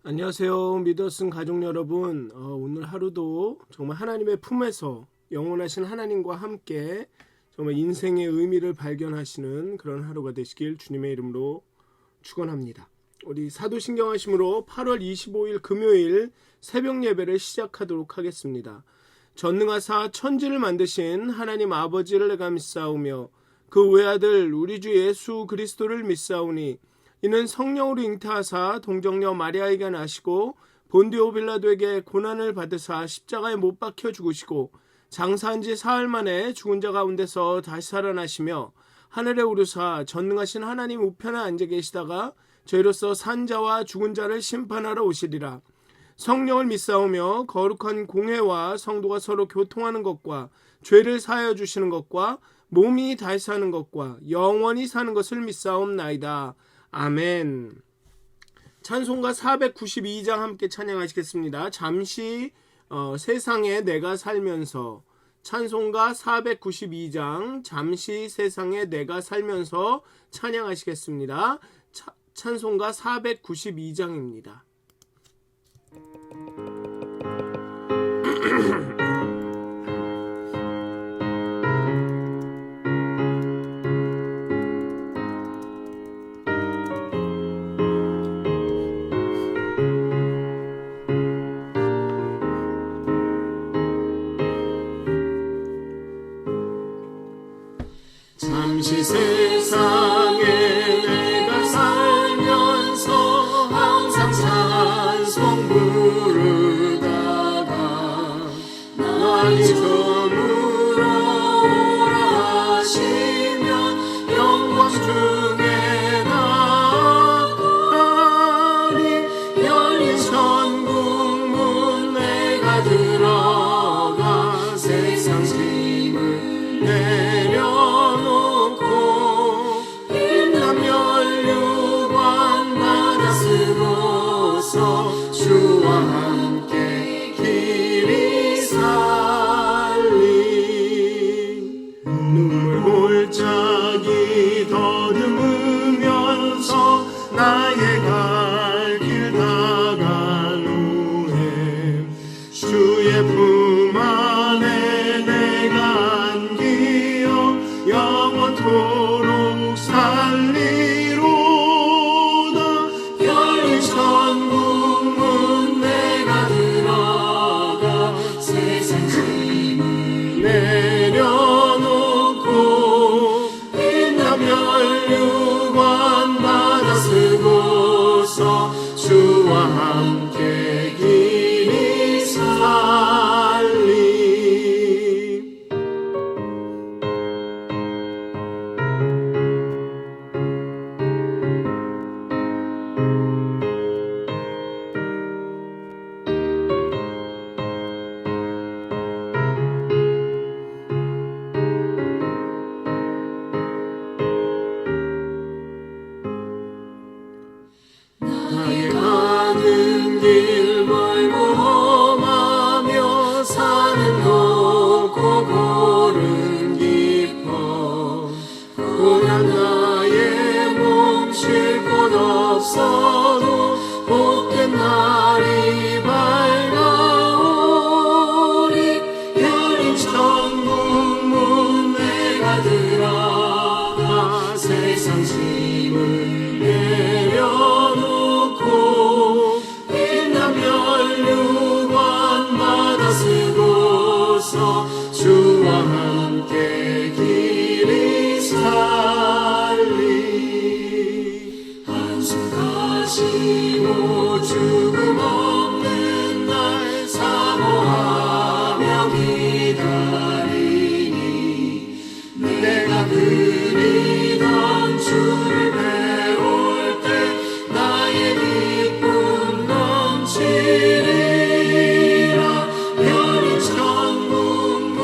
안녕하세요. 믿었은 가족 여러분. 오늘 하루도 정말 하나님의 품에서 영원하신 하나님과 함께 정말 인생의 의미를 발견하시는 그런 하루가 되시길 주님의 이름으로 축원합니다. 우리 사도신경하심으로 8월 25일 금요일 새벽 예배를 시작하도록 하겠습니다. 전능하사 천지를 만드신 하나님 아버지를 내가 믿사오며 그 외아들 우리 주 예수 그리스도를 믿사오니 이는 성령으로 잉태하사 동정녀 마리아에게 나시고 본디오 빌라도에게 고난을 받으사 십자가에 못 박혀 죽으시고 장사한 지 사흘 만에 죽은 자 가운데서 다시 살아나시며 하늘에 오르사 전능하신 하나님 우편에 앉아 계시다가 저희로서 산 자와 죽은 자를 심판하러 오시리라. 성령을 믿사오며 거룩한 공회와 성도가 서로 교통하는 것과 죄를 사하여 주시는 것과 몸이 다시 사는 것과 영원히 사는 것을 믿사옵나이다. 아멘. 찬송가 492장 함께 찬양하시겠습니다. 잠시 세상에 내가 살면서. 찬송가 492장 잠시 세상에 내가 살면서 찬양하시겠습니다. 찬송가 492장입니다. 잠시 세상에 내가 살면서 항상 찬송 부르다가 나니 저물어 오라 하시면 영광 중에 나가니 열린 천국문 내가 들어가 세상 짐을 내려놓고 인남연류관 나라 쓰고서 주와 함께 길이 살리 눈물 골짜기 더듬으면서 나의 갈 길 다간 후에 주의 품 안에 내가 안기어 영원토록 살리로다. 열린 천국문 내가 들어가 세상 짐을 내려놓고 인남연류관 받아 쓰고서 주와 함께 길이 살리. 나의 가는 길 멀고 험하며 산은 높고 골은 깊어 고난 나의 몸 쉴 곳 없어도 복된 날이 밝아오리. 열린 천국문 내가 들어가 세상 짐을 내려놓고 인남연류관 받아 쓰고서 주와 함께 길이 살리. 한숨 가시고 죽음 없는 날 사모하며 기다리니 내가 그리던 주를 배울 때 나의 기쁨 넘치리라. 열린 천국문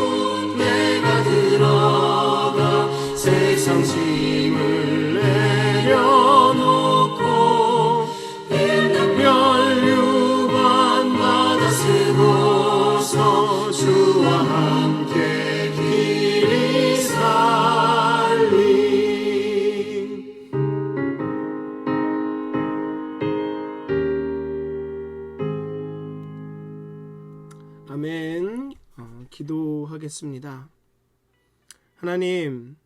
내가 들어가 세상 짐을 내려놓고 인남 기도하겠습니다. 하나님,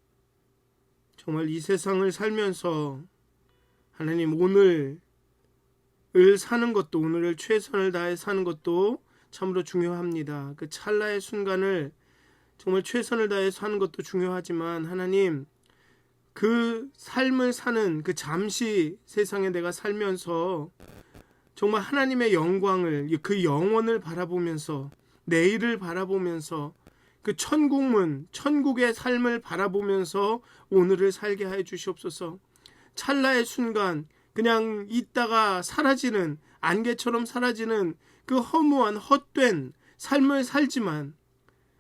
정말 이 세상을 살면서 하나님 오늘을 사는 것도, 오늘을 최선을 다해 사는 것도 참으로 중요합니다. 그 찰나의 순간을 정말 최선을 다해 사는 것도 중요하지만 하나님, 그 삶을 사는 그 잠시 세상에 내가 살면서 정말 하나님의 영광을, 그 영원을 바라보면서, 내일을 바라보면서, 그 천국문, 천국의 삶을 바라보면서 오늘을 살게 해 주시옵소서. 찰나의 순간 그냥 있다가 사라지는, 안개처럼 사라지는 그 허무한 헛된 삶을 살지만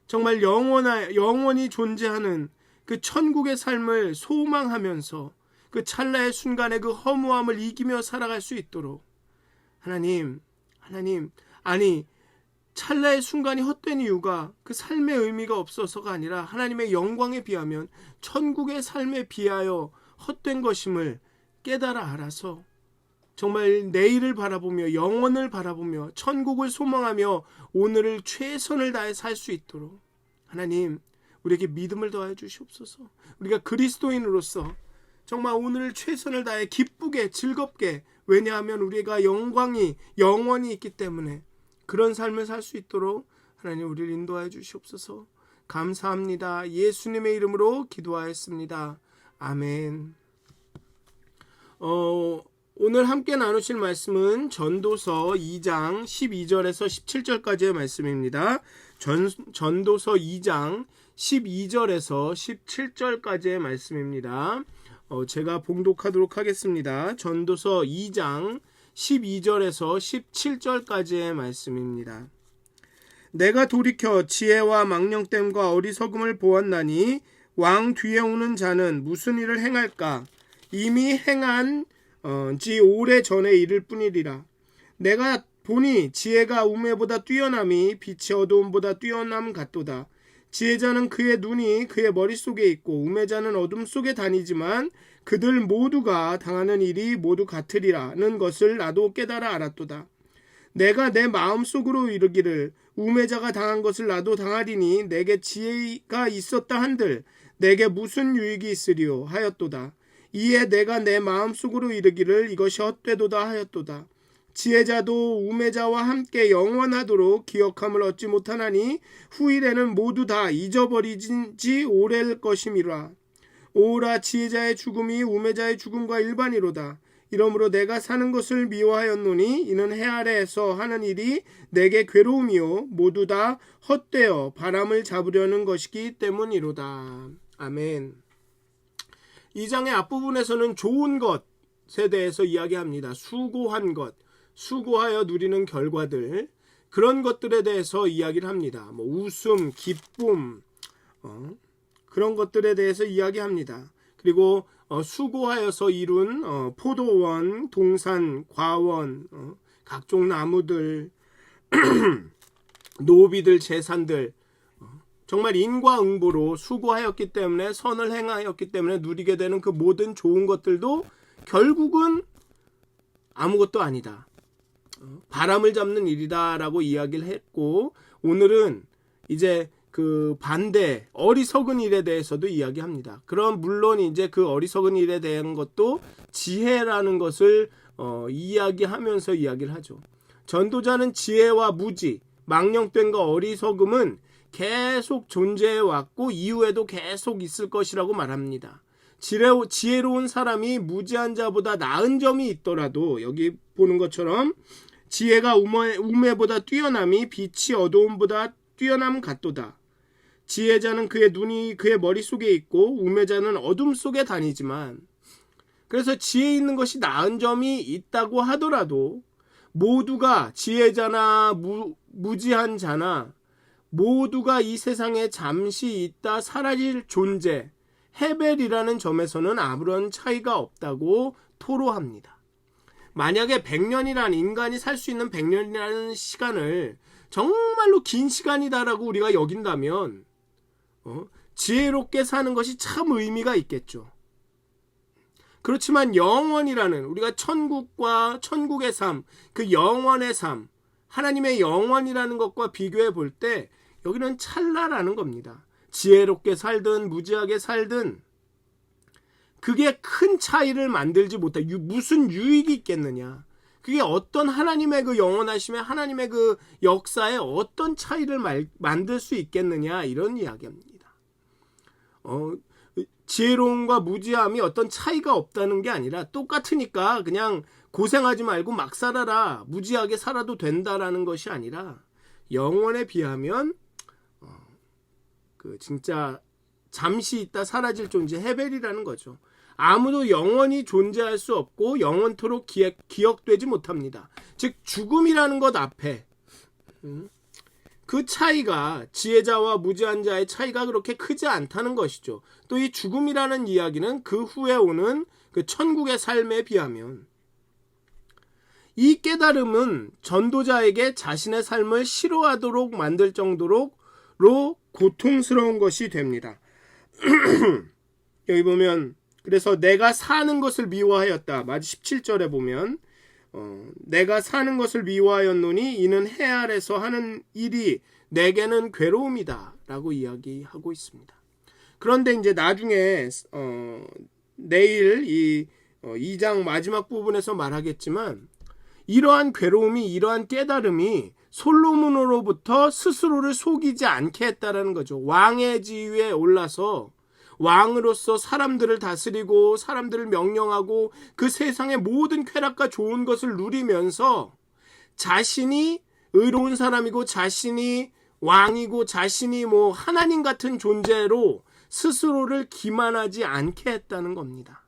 정말 영원히 존재하는 그 천국의 삶을 소망하면서 그 찰나의 순간에 그 허무함을 이기며 살아갈 수 있도록 하나님, 아니 찰나의 순간이 헛된 이유가 그 삶의 의미가 없어서가 아니라 하나님의 영광에 비하면 천국의 삶에 비하여 헛된 것임을 깨달아 알아서 정말 내일을 바라보며 영원을 바라보며 천국을 소망하며 오늘을 최선을 다해 살 수 있도록 하나님, 우리에게 믿음을 더하여 주시옵소서. 우리가 그리스도인으로서 정말 오늘을 최선을 다해 기쁘게 즐겁게, 왜냐하면 우리가 영광이 영원히 있기 때문에 그런 삶을 살 수 있도록 하나님 우리를 인도하여 주시옵소서. 감사합니다. 예수님의 이름으로 기도하였습니다. 아멘. 오늘 함께 나누실 말씀은 전도서 2장 12절에서 17절까지의 말씀입니다. 전도서 2장 12절에서 17절까지의 말씀입니다. 제가 봉독하도록 하겠습니다. 전도서 2장 12절에서 17절까지의 말씀입니다. 내가 돌이켜 지혜와 망령됨과 어리석음을 보았나니 왕 뒤에 오는 자는 무슨 일을 행할까? 이미 행한 지 오래 전에 이를 뿐이리라. 내가 보니 지혜가 우매보다 뛰어남이 빛이 어두움보다 뛰어남 같도다. 지혜자는 그의 눈이 그의 머릿속에 있고 우매자는 어둠 속에 다니지만 그들 모두가 당하는 일이 모두 같으리라는 것을 나도 깨달아 알았도다. 내가 내 마음속으로 이르기를 우매자가 당한 것을 나도 당하리니 내게 지혜가 있었다 한들 내게 무슨 유익이 있으리요 하였도다. 이에 내가 내 마음속으로 이르기를 이것이 헛되도다 하였도다. 지혜자도 우매자와 함께 영원하도록 기억함을 얻지 못하나니 후일에는 모두 다 잊어버리진 지 오래일 것임이라. 오라, 지혜자의 죽음이 우매자의 죽음과 일반이로다. 이러므로 내가 사는 것을 미워하였노니 이는 해 아래에서 하는 일이 내게 괴로움이요 모두 다 헛되어 바람을 잡으려는 것이기 때문이로다. 아멘. 이 장의 앞부분에서는 좋은 것에 대해서 이야기합니다. 수고한 것, 수고하여 누리는 결과들, 그런 것들에 대해서 이야기를 합니다. 웃음, 기쁨, 그런 것들에 대해서 이야기합니다. 그리고 수고하여서 이룬 포도원, 동산, 과원, 각종 나무들, 노비들, 재산들, 정말 인과응보로 수고하였기 때문에, 선을 행하였기 때문에 누리게 되는 그 모든 좋은 것들도 결국은 아무것도 아니다. 바람을 잡는 일이다 라고 이야기를 했고, 오늘은 이제 그 반대 어리석은 일에 대해서도 이야기합니다. 그럼 물론 이제 그 어리석은 일에 대한 것도 지혜라는 것을 이야기하면서 이야기를 하죠. 전도자는 지혜와 무지, 망령됨과 어리석음은 계속 존재해 왔고 이후에도 계속 있을 것이라고 말합니다. 지혜로운 사람이 무지한 자보다 나은 점이 있더라도 여기 보는 것처럼 지혜가 우매보다 뛰어남이 빛이 어두움보다 뛰어남 같도다. 지혜자는 그의 눈이 그의 머릿속에 있고 우매자는 어둠 속에 다니지만, 그래서 지혜 있는 것이 나은 점이 있다고 하더라도 모두가 지혜자나 무지한 자나 모두가 이 세상에 잠시 있다 사라질 존재, 헤벨이라는 점에서는 아무런 차이가 없다고 토로합니다. 만약에 100년이란 인간이 살 수 있는 100년이라는 시간을 정말로 긴 시간이다라고 우리가 여긴다면 지혜롭게 사는 것이 참 의미가 있겠죠. 그렇지만 영원이라는, 우리가 천국과 천국의 삶, 그 영원의 삶, 하나님의 영원이라는 것과 비교해 볼 때 여기는 찰나라는 겁니다. 지혜롭게 살든 무지하게 살든 그게 큰 차이를 만들지 못해. 무슨 유익이 있겠느냐. 그게 어떤 하나님의 그 영원하심에 하나님의 그 역사에 어떤 차이를 만들 수 있겠느냐, 이런 이야기입니다. 지혜로움과 무지함이 어떤 차이가 없다는 게 아니라 똑같으니까 그냥 고생하지 말고 막 살아라, 무지하게 살아도 된다라는 것이 아니라 영원에 비하면 그 진짜 잠시 있다 사라질 존재 헤벨이라는 거죠. 아무도 영원히 존재할 수 없고 영원토록 기억되지 못합니다. 즉 죽음이라는 것 앞에 그 차이가, 지혜자와 무지한 자의 차이가 그렇게 크지 않다는 것이죠. 또 이 죽음이라는 이야기는 그 후에 오는 그 천국의 삶에 비하면, 이 깨달음은 전도자에게 자신의 삶을 싫어하도록 만들 정도로 고통스러운 것이 됩니다. 여기 보면, 그래서 내가 사는 것을 미워하였다. 마지 17절에 보면 내가 사는 것을 미워하였노니 이는 해 아래서 하는 일이 내게는 괴로움이다 라고 이야기하고 있습니다. 그런데 이제 나중에 내일 이 2장 마지막 부분에서 말하겠지만, 이러한 괴로움이, 이러한 깨달음이 솔로몬으로부터 스스로를 속이지 않게 했다라는 거죠. 왕의 지위에 올라서 왕으로서 사람들을 다스리고 사람들을 명령하고 그 세상의 모든 쾌락과 좋은 것을 누리면서 자신이 의로운 사람이고 자신이 왕이고 자신이 뭐 하나님 같은 존재로 스스로를 기만하지 않게 했다는 겁니다.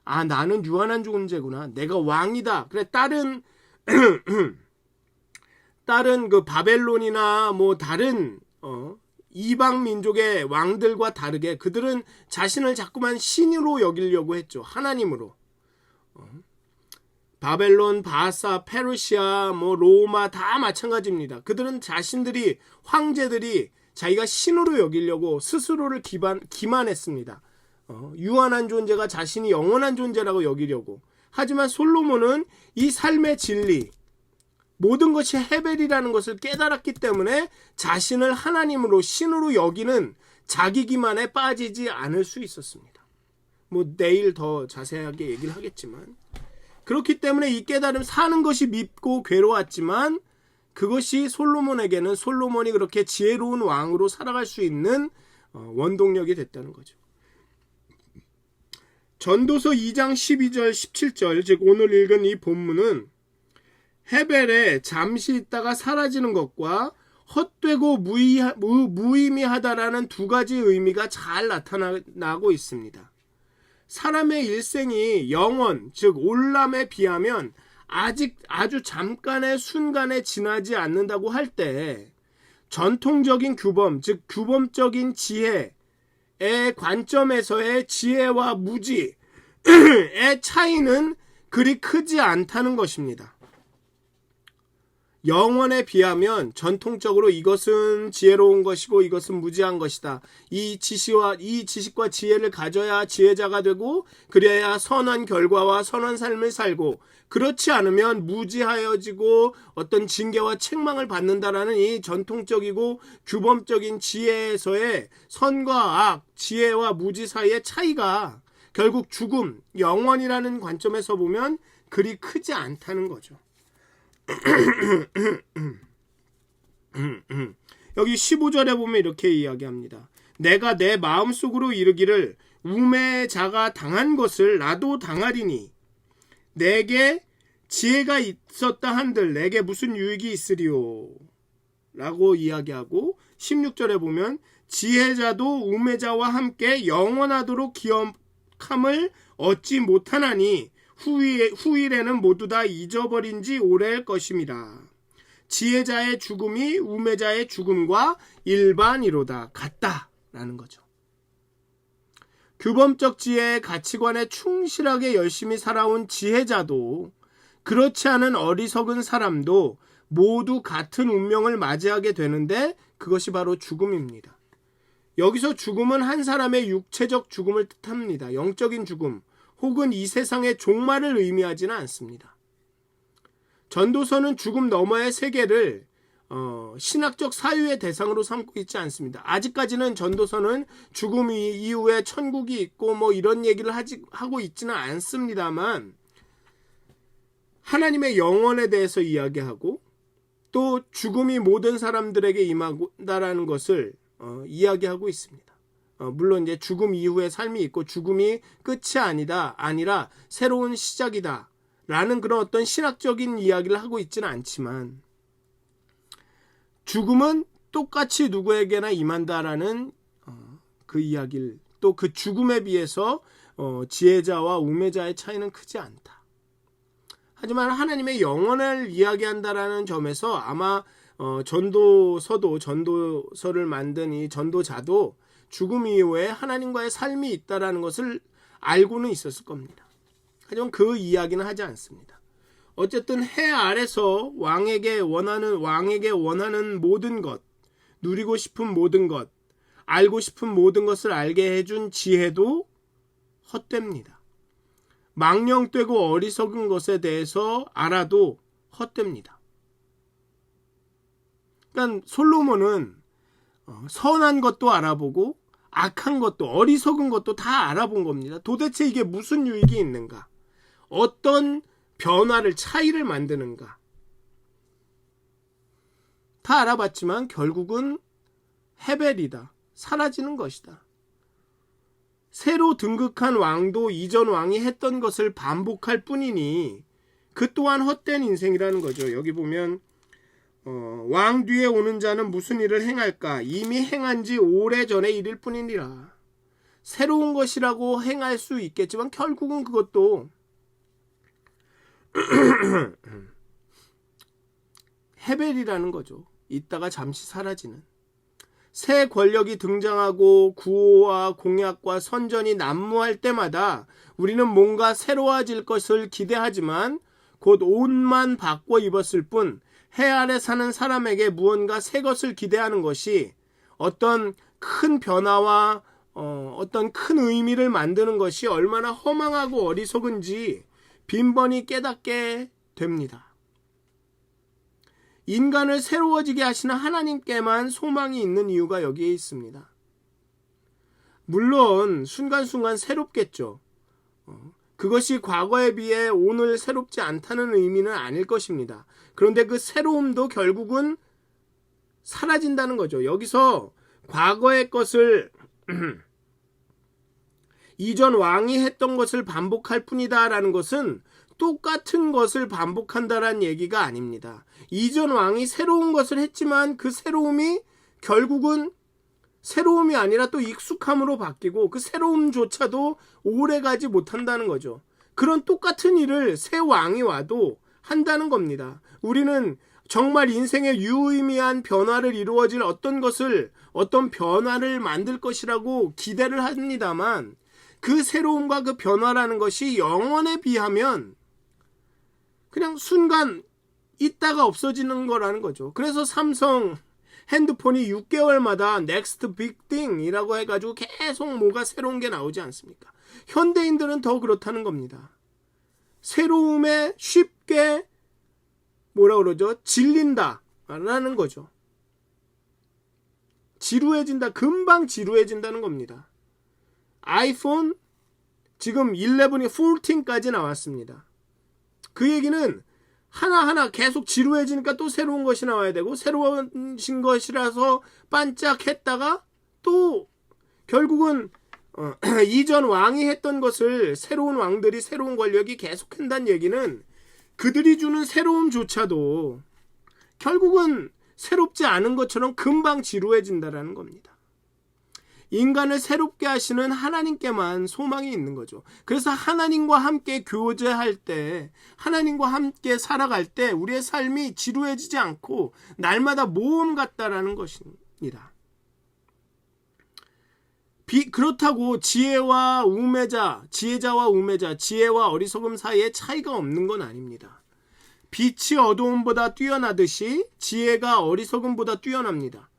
아, 나는 유한한 존재구나. 내가 왕이다. 그래, 다른 그 바벨론이나 뭐 다른 이방 민족의 왕들과 다르게 그들은 자신을 자꾸만 신으로 여기려고 했죠. 하나님으로. 바벨론, 바사, 페르시아, 뭐 로마 다 마찬가지입니다. 그들은 자신들이, 황제들이 자기가 신으로 여기려고 스스로를 기만했습니다. 유한한 존재가 자신이 영원한 존재라고 여기려고. 하지만 솔로몬은 이 삶의 진리, 모든 것이 헤벨이라는 것을 깨달았기 때문에 자신을 하나님으로, 신으로 여기는 자기 기만에 빠지지 않을 수 있었습니다. 뭐 내일 더 자세하게 얘기를 하겠지만, 그렇기 때문에 이 깨달음, 사는 것이 밉고 괴로웠지만 그것이 솔로몬에게는, 솔로몬이 그렇게 지혜로운 왕으로 살아갈 수 있는 원동력이 됐다는 거죠. 전도서 2장 12절 17절, 즉 오늘 읽은 이 본문은 헤벨에 잠시 있다가 사라지는 것과 헛되고 무의미하다라는 두 가지 의미가 잘 나타나고 있습니다. 사람의 일생이 영원, 즉 올람에 비하면 아직 아주 잠깐의 순간에 지나지 않는다고 할 때, 전통적인 규범, 즉 규범적인 지혜의 관점에서의 지혜와 무지의 차이는 그리 크지 않다는 것입니다. 영원에 비하면 전통적으로 이것은 지혜로운 것이고 이것은 무지한 것이다. 이 지식과 지혜를 가져야 지혜자가 되고 그래야 선한 결과와 선한 삶을 살고, 그렇지 않으면 무지하여지고 어떤 징계와 책망을 받는다라는 이 전통적이고 규범적인 지혜에서의 선과 악, 지혜와 무지 사이의 차이가 결국 죽음, 영원이라는 관점에서 보면 그리 크지 않다는 거죠. 여기 15절에 보면 이렇게 이야기합니다. 내가 내 마음속으로 이르기를 우매자가 당한 것을 나도 당하리니 내게 지혜가 있었다 한들 내게 무슨 유익이 있으리요 라고 이야기하고, 16절에 보면 지혜자도 우매자와 함께 영원하도록 기억함을 얻지 못하나니 후일에는 모두 다 잊어버린 지 오래일 것입니다. 지혜자의 죽음이 우매자의 죽음과 일반이로다, 같다라는 거죠. 규범적 지혜의 가치관에 충실하게 열심히 살아온 지혜자도 그렇지 않은 어리석은 사람도 모두 같은 운명을 맞이하게 되는데, 그것이 바로 죽음입니다. 여기서 죽음은 한 사람의 육체적 죽음을 뜻합니다. 영적인 죽음 혹은 이 세상의 종말을 의미하지는 않습니다. 전도서는 죽음 너머의 세계를 신학적 사유의 대상으로 삼고 있지 않습니다. 아직까지는 전도서는 죽음 이후에 천국이 있고 뭐 이런 얘기를 하고 있지는 않습니다만 하나님의 영원에 대해서 이야기하고 또 죽음이 모든 사람들에게 임한다라는 것을 이야기하고 있습니다. 물론 이제 죽음 이후의 삶이 있고 죽음이 끝이 아니라 새로운 시작이다 라는 그런 어떤 신학적인 이야기를 하고 있지는 않지만 죽음은 똑같이 누구에게나 임한다라는 그 이야기를 또 그 죽음에 비해서 지혜자와 우매자의 차이는 크지 않다. 하지만 하나님의 영원을 이야기한다라는 점에서 아마 전도서를 만든 이 전도자도 죽음 이후에 하나님과의 삶이 있다라는 것을 알고는 있었을 겁니다. 하지만 그 이야기는 하지 않습니다. 어쨌든 해 아래서 왕에게 원하는 모든 것, 누리고 싶은 모든 것, 알고 싶은 모든 것을 알게 해준 지혜도 헛됩니다. 망령되고 어리석은 것에 대해서 알아도 헛됩니다. 그러니까 솔로몬은 선한 것도 알아보고 악한 것도 어리석은 것도 다 알아본 겁니다. 도대체 이게 무슨 유익이 있는가? 어떤 변화를 차이를 만드는가? 다 알아봤지만 결국은 헤벨이다. 사라지는 것이다. 새로 등극한 왕도 이전 왕이 했던 것을 반복할 뿐이니 그 또한 헛된 인생이라는 거죠. 여기 보면 왕 뒤에 오는 자는 무슨 일을 행할까? 이미 행한 지 오래전의 일일 뿐이니라. 새로운 것이라고 행할 수 있겠지만 결국은 그것도 헤벨이라는 거죠. 있다가 잠시 사라지는. 새 권력이 등장하고 구호와 공약과 선전이 난무할 때마다 우리는 뭔가 새로워질 것을 기대하지만 곧 옷만 바꿔 입었을 뿐 해 아래 사는 사람에게 무언가 새 것을 기대하는 것이 어떤 큰 변화와 어떤 큰 의미를 만드는 것이 얼마나 허망하고 어리석은지 빈번히 깨닫게 됩니다. 인간을 새로워지게 하시는 하나님께만 소망이 있는 이유가 여기에 있습니다. 물론 순간순간 새롭겠죠. 그것이 과거에 비해 오늘 새롭지 않다는 의미는 아닐 것입니다. 그런데 그 새로움도 결국은 사라진다는 거죠. 여기서 과거의 것을 이전 왕이 했던 것을 반복할 뿐이다라는 것은 똑같은 것을 반복한다라는 얘기가 아닙니다. 이전 왕이 새로운 것을 했지만 그 새로움이 결국은 새로움이 아니라 또 익숙함으로 바뀌고 그 새로움조차도 오래가지 못한다는 거죠. 그런 똑같은 일을 새 왕이 와도 한다는 겁니다. 우리는 정말 인생의 유의미한 변화를 이루어질 어떤 변화를 만들 것이라고 기대를 합니다만 그 새로움과 그 변화라는 것이 영원에 비하면 그냥 순간 있다가 없어지는 거라는 거죠. 그래서 삼성 핸드폰이 6개월마다 넥스트 빅띵이라고 해가지고 계속 뭐가 새로운 게 나오지 않습니까? 현대인들은 더 그렇다는 겁니다. 새로움에 쉽게 질린다라는 거죠. 지루해진다, 금방 지루해진다는 겁니다. 아이폰 지금 11이 14까지 나왔습니다. 그 얘기는 하나하나 계속 지루해지니까 또 새로운 것이 나와야 되고 새로운 것이라서 반짝했다가 또 결국은 이전 왕이 했던 것을 새로운 왕들이 새로운 권력이 계속한다는 얘기는 그들이 주는 새로움조차도 결국은 새롭지 않은 것처럼 금방 지루해진다라는 겁니다. 인간을 새롭게 하시는 하나님께만 소망이 있는 거죠. 그래서 하나님과 함께 교제할 때, 하나님과 함께 살아갈 때 우리의 삶이 지루해지지 않고 날마다 모험 같다라는 것입니다. 그렇다고 지혜자와 우매자, 지혜와 어리석음 사이에 차이가 없는 건 아닙니다. 빛이 어두움보다 뛰어나듯이 지혜가 어리석음보다 뛰어납니다.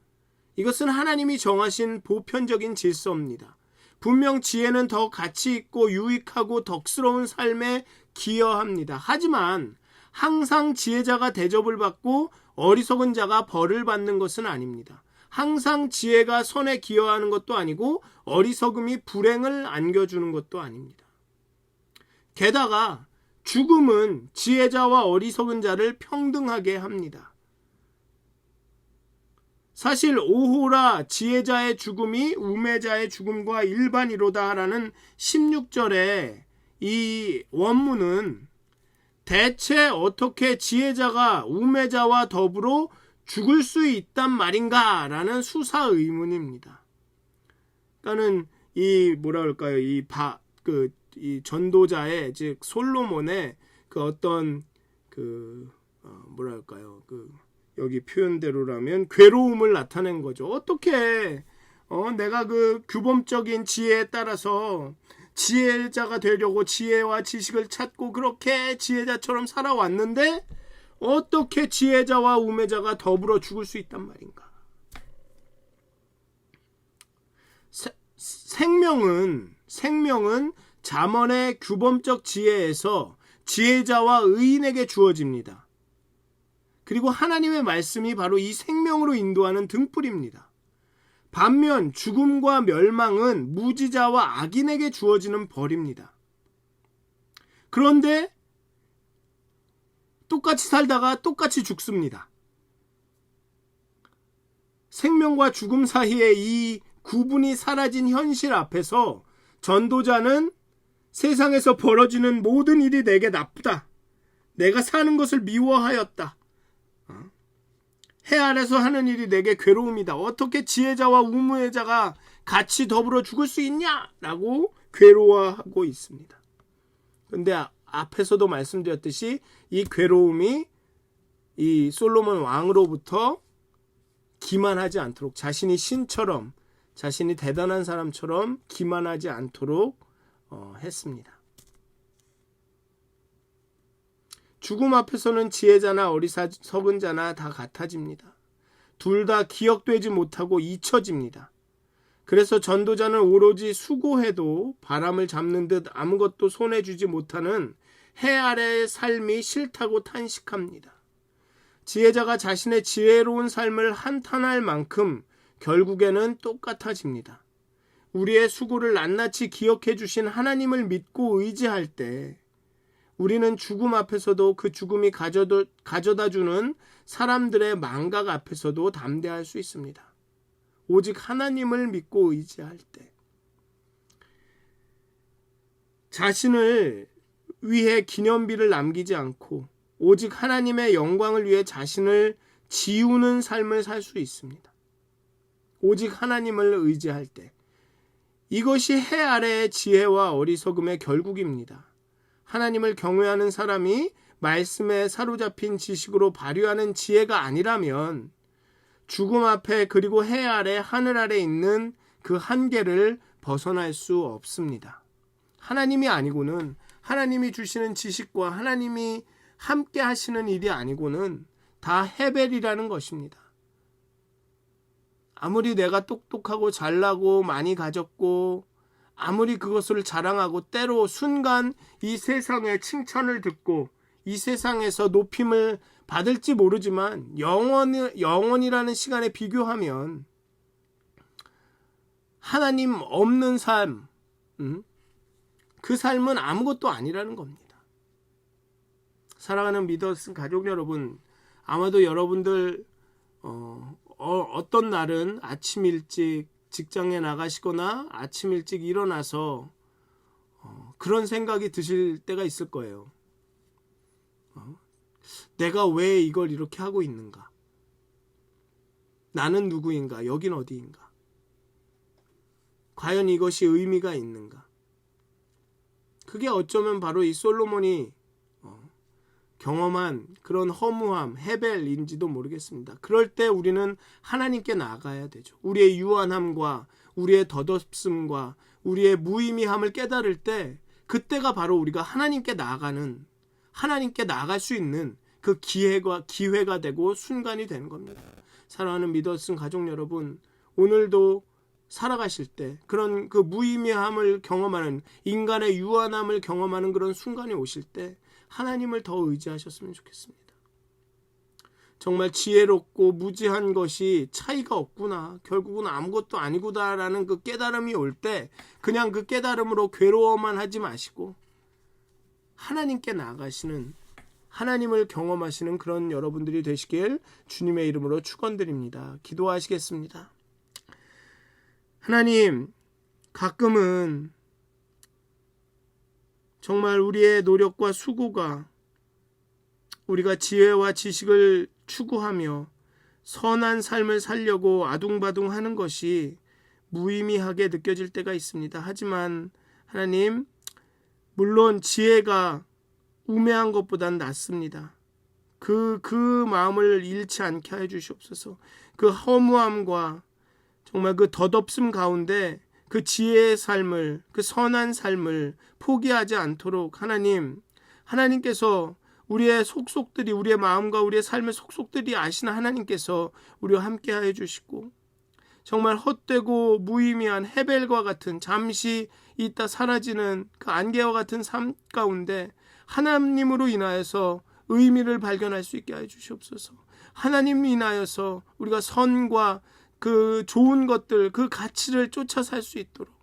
이것은 하나님이 정하신 보편적인 질서입니다. 분명 지혜는 더 가치 있고 유익하고 덕스러운 삶에 기여합니다. 하지만 항상 지혜자가 대접을 받고 어리석은 자가 벌을 받는 것은 아닙니다. 항상 지혜가 선에 기여하는 것도 아니고 어리석음이 불행을 안겨주는 것도 아닙니다. 게다가 죽음은 지혜자와 어리석은 자를 평등하게 합니다. 사실 오호라 지혜자의 죽음이 우매자의 죽음과 일반이로다라는 16절의 이 원문은 대체 어떻게 지혜자가 우매자와 더불어 죽을 수 있단 말인가? 라는 수사 의문입니다. 그러니까는 이 뭐라 그럴까요? 이 전도자의 즉 솔로몬의 그 어떤 뭐라 할까요? 여기 표현대로라면 괴로움을 나타낸 거죠. 어떻게 내가 그 규범적인 지혜에 따라서 지혜자가 되려고 지혜와 지식을 찾고 그렇게 지혜자처럼 살아왔는데 어떻게 지혜자와 우매자가 더불어 죽을 수 있단 말인가? 생명은 잠언의 규범적 지혜에서 지혜자와 의인에게 주어집니다. 그리고 하나님의 말씀이 바로 이 생명으로 인도하는 등불입니다. 반면 죽음과 멸망은 무지자와 악인에게 주어지는 벌입니다. 그런데 똑같이 살다가 똑같이 죽습니다. 생명과 죽음 사이에 이 구분이 사라진 현실 앞에서 전도자는 세상에서 벌어지는 모든 일이 내게 나쁘다. 내가 사는 것을 미워하였다. 해 아래서 하는 일이 내게 괴로움이다. 어떻게 지혜자와 우매자가 같이 더불어 죽을 수 있냐? 라고 괴로워하고 있습니다. 그런데 앞에서도 말씀드렸듯이 이 괴로움이 이 솔로몬 왕으로부터 기만하지 않도록 자신이 신처럼 자신이 대단한 사람처럼 기만하지 않도록 했습니다. 죽음 앞에서는 지혜자나 어리석은 자나 다 같아집니다. 둘 다 기억되지 못하고 잊혀집니다. 그래서 전도자는 오로지 수고해도 바람을 잡는 듯 아무것도 손에 쥐지 못하는 해 아래의 삶이 싫다고 탄식합니다. 지혜자가 자신의 지혜로운 삶을 한탄할 만큼 결국에는 똑같아집니다. 우리의 수고를 낱낱이 기억해 주신 하나님을 믿고 의지할 때 우리는 죽음 앞에서도 그 죽음이 가져다 주는 사람들의 망각 앞에서도 담대할 수 있습니다. 오직 하나님을 믿고 의지할 때 자신을 위해 기념비를 남기지 않고 오직 하나님의 영광을 위해 자신을 지우는 삶을 살 수 있습니다. 오직 하나님을 의지할 때 이것이 해 아래의 지혜와 어리석음의 결국입니다. 하나님을 경외하는 사람이 말씀에 사로잡힌 지식으로 발휘하는 지혜가 아니라면 죽음 앞에 그리고 해 아래 하늘 아래 있는 그 한계를 벗어날 수 없습니다. 하나님이 아니고는 하나님이 주시는 지식과 하나님이 함께 하시는 일이 아니고는 다 헤벨이라는 것입니다. 아무리 내가 똑똑하고 잘나고 많이 가졌고 아무리 그것을 자랑하고 때로 순간 이 세상의 칭찬을 듣고 이 세상에서 높임을 받을지 모르지만 영원이라는 시간에 비교하면 하나님 없는 삶, 그 삶은 아무것도 아니라는 겁니다. 사랑하는 믿었은 가족 여러분, 아마도 여러분들 어떤 날은 아침 일찍 직장에 나가시거나 아침 일찍 일어나서 그런 생각이 드실 때가 있을 거예요. 내가 왜 이걸 이렇게 하고 있는가? 나는 누구인가? 여긴 어디인가? 과연 이것이 의미가 있는가? 그게 어쩌면 바로 이 솔로몬이 경험한 그런 허무함, 헤벨인지도 모르겠습니다. 그럴 때 우리는 하나님께 나아가야 되죠. 우리의 유한함과 우리의 덧없음과 우리의 무의미함을 깨달을 때 그때가 바로 우리가 하나님께 나아갈 수 있는 그 기회가 되고 순간이 되는 겁니다. 사랑하는 믿었은 가족 여러분, 오늘도 살아가실 때, 그런 그 무의미함을 경험하는, 인간의 유한함을 경험하는 그런 순간이 오실 때 하나님을 더 의지하셨으면 좋겠습니다. 정말 지혜롭고 무지한 것이 차이가 없구나, 결국은 아무것도 아니구나라는 그 깨달음이 올 때 그냥 그 깨달음으로 괴로워만 하지 마시고 하나님께 나아가시는, 하나님을 경험하시는 그런 여러분들이 되시길 주님의 이름으로 축원드립니다. 기도하시겠습니다. 하나님, 가끔은 정말 우리의 노력과 수고가, 우리가 지혜와 지식을 추구하며 선한 삶을 살려고 아둥바둥 하는 것이 무의미하게 느껴질 때가 있습니다. 하지만 하나님, 물론 지혜가 우매한 것보단 낫습니다. 그 마음을 잃지 않게 해주시옵소서. 그 허무함과 정말 그 덧없음 가운데 그 지혜의 삶을, 그 선한 삶을 포기하지 않도록 하나님께서 우리의 속속들이, 우리의 마음과 우리의 삶의 속속들이 아시는 하나님께서 우리와 함께 하여 주시고, 정말 헛되고 무의미한 헤벨과 같은 잠시 있다 사라지는 그 안개와 같은 삶 가운데 하나님으로 인하여서 의미를 발견할 수 있게 하여 주시옵소서. 하나님 인하여서 우리가 선과 그 좋은 것들, 그 가치를 쫓아 살 수 있도록,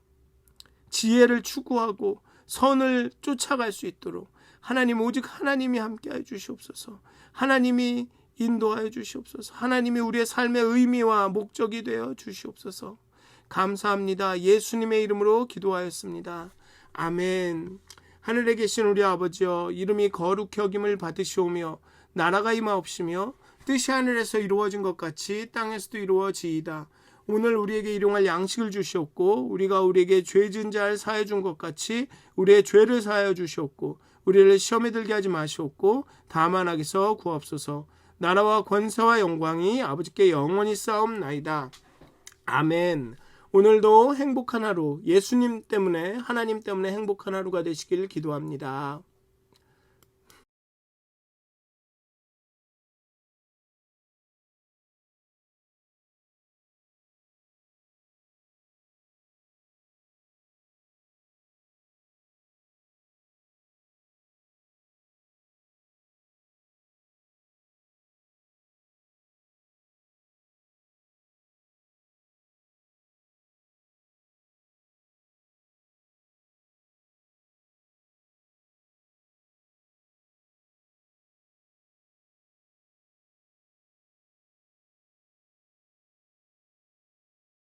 지혜를 추구하고 선을 쫓아갈 수 있도록 하나님, 오직 하나님이 함께하여 주시옵소서. 하나님이 인도하여 주시옵소서. 하나님이 우리의 삶의 의미와 목적이 되어 주시옵소서. 감사합니다. 예수님의 이름으로 기도하였습니다. 아멘. 하늘에 계신 우리 아버지여, 이름이 거룩히 여김을 받으시오며 나라가 임하옵시며 뜻이 하늘에서 이루어진 것 같이 땅에서도 이루어지이다. 오늘 우리에게 일용할 양식을 주시옵고, 우리가 우리에게 죄 지은 자를 사하여 준 것 같이 우리의 죄를 사하여 주시옵고, 우리를 시험에 들게 하지 마시옵고 다만 악에서 구하옵소서. 나라와 권세와 영광이 아버지께 영원히 쌓옵나이다. 아멘. 오늘도 행복한 하루, 예수님 때문에, 하나님 때문에 행복한 하루가 되시길 기도합니다.